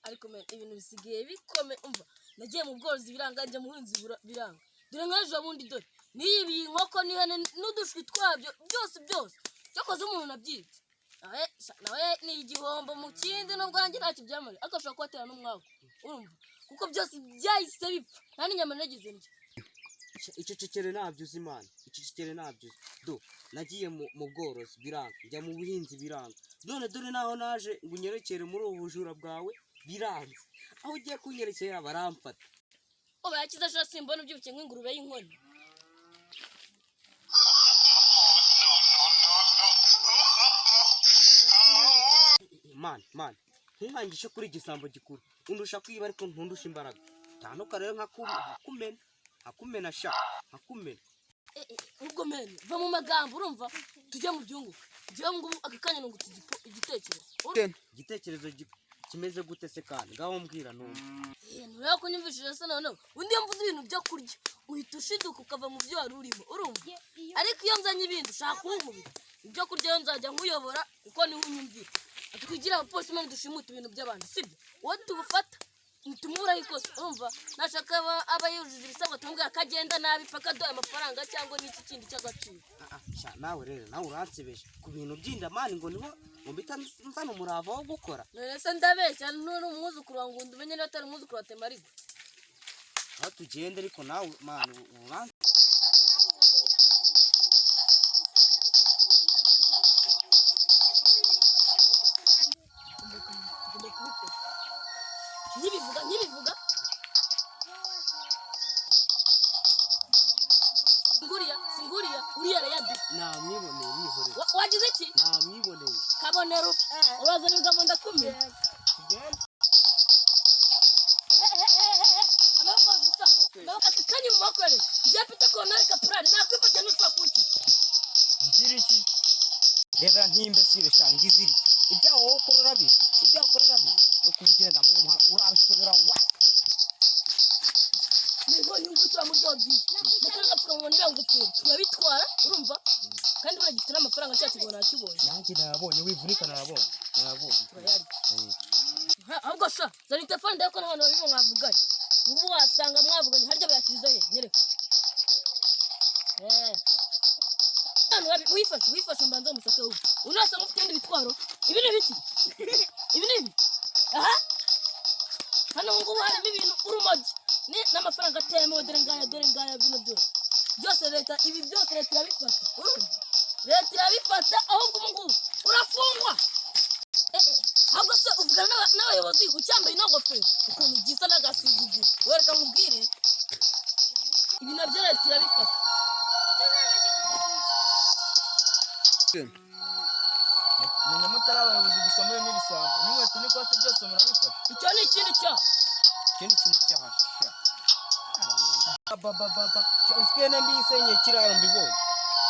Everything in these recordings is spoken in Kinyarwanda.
ariko ibintu bisigaye bikome umva nagiye mu bworozi biranga njya mu buhinzi biranga dore nk'ejo bundi dore n'ibi inkoko n'ihene n'udushwi twabyo byose cyakoze umuntu nabyibye nawe ni igihombo mu kindi nubwo nanjye ntacyo byamariye ariko ashobora kubatera n'umwaku urumva kuko byose byahise bipfa nta n'inyama nagize ndya icecekere nabyo uzi imana icecekere nabyo do nagiye mu bworozi biranga njya mu buhinzi biranga none dore naho naje ngo unyerekere muri ubu bujura bwawe biranze aho ugiye kunyerekera baramfata uba yakize ashobora simbona ubyibushye nk'ingurube y'inkoni man ntunkangishe kuri igisambo gikuru undusha kwiba ariko ntundusha imbaraga tanuka rero nkakumena sha nkakumena ubwo mene va mu magambo urumva tujya mu byungu njyewe ngubu akakanya nungutse igitekerezo kimeze gute se kandi ngaho mbwira numva ntureba ko nyumvishije se noneho undi iyo mvuze ibintu byo kurya uhita ushiduka ukava mu byo wari urimo urumva ariko iyo nzanye ibindi ushaka kunkubita ibyo kurya yo nzajya nkuyobora kuko niho unyumvira twigira abapolisi mani dushimuta ibintu by'abantu sibyo uwo tubufata tumuburaho ikosa urumva nashaka aba yujuje ibisabwa tumubwira ko agenda nabi paka aduha amafaranga cyangwa n'iki kindi cy'agaciro nawe rero nawe uransebeje ku bintu by'indamani ngo niho mumbita nzana umurava wo gukora none se ndabeshya none umwuzukuru wa ngundi umenye niba atari umwuzukuru wa Temarigo aho tugende ariko nawe mani uranse ntibivuga singuriya uriya reyadi namwiboneye mwihorere wagize iki namwiboneye kabonero urazanirwa mu ndakumi amaboko gusa akakanya mu maboko rero njye pita koronari kapurari nakwifata n'ushobora kurya ngira iki reba nk'imbesire sha ngiziri ibyaho wowe ukora urabizi no kubigenda mu muhanda urabisubira wa nibonye ngutura mu ryo byiza nakanga pfukamwa niba ngufira turabitwara urumva kandi uragifite n'amafaranga cyakigona nakibonye nanjye nabonye wivunika nabonye ahubwo sha zari telefone ndako n'abantu babiri mwavuganye ngubu wasanga mwavuganye harya bayakiriza ye nyereka wifashe mbanza umusaka we unasanga ufite ibindi bitwaro ibi ni biki aha hano ngubu harimo ibintu urumogi n'amafaranga atemewe dore ngaya bino byose leta ibi byose leta irabifata urumva leta irabifata ahubwo ubu ngubu urafungwa ahubwo se uvugana n'abayobozi ucyambaye ino ngofero ukuntu gisa n'agasuzuguro wereka nkubwire ibi nabyo leta irabifata menya mutari abayobozi gusa muri n'ibisambo n'inkweto n'ikote byose murabifata icyo ni ikindi cyaha usikene mbisenye kiraro mbibonye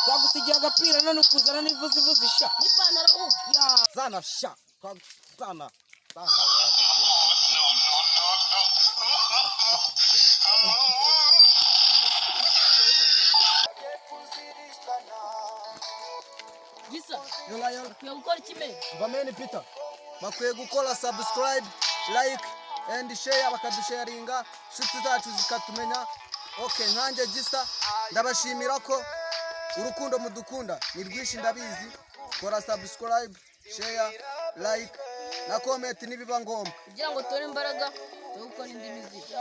twagusigiye agapira none ukuzana n'ivuzivuzi sha n'ipantaro zana sha zana gisa bakwiye gukora ikimene bameni Peter bakwiye gukora subscribe like and share bakadusharinga inshuti zacu zikatumenya nkanjye gisa ndabashimira ko urukundo mudukunda ni rwinshi ndabizi kora subscribe share like na comment nibiba ngombwa kugira ngo tore imbaraga zo gukora indi miziki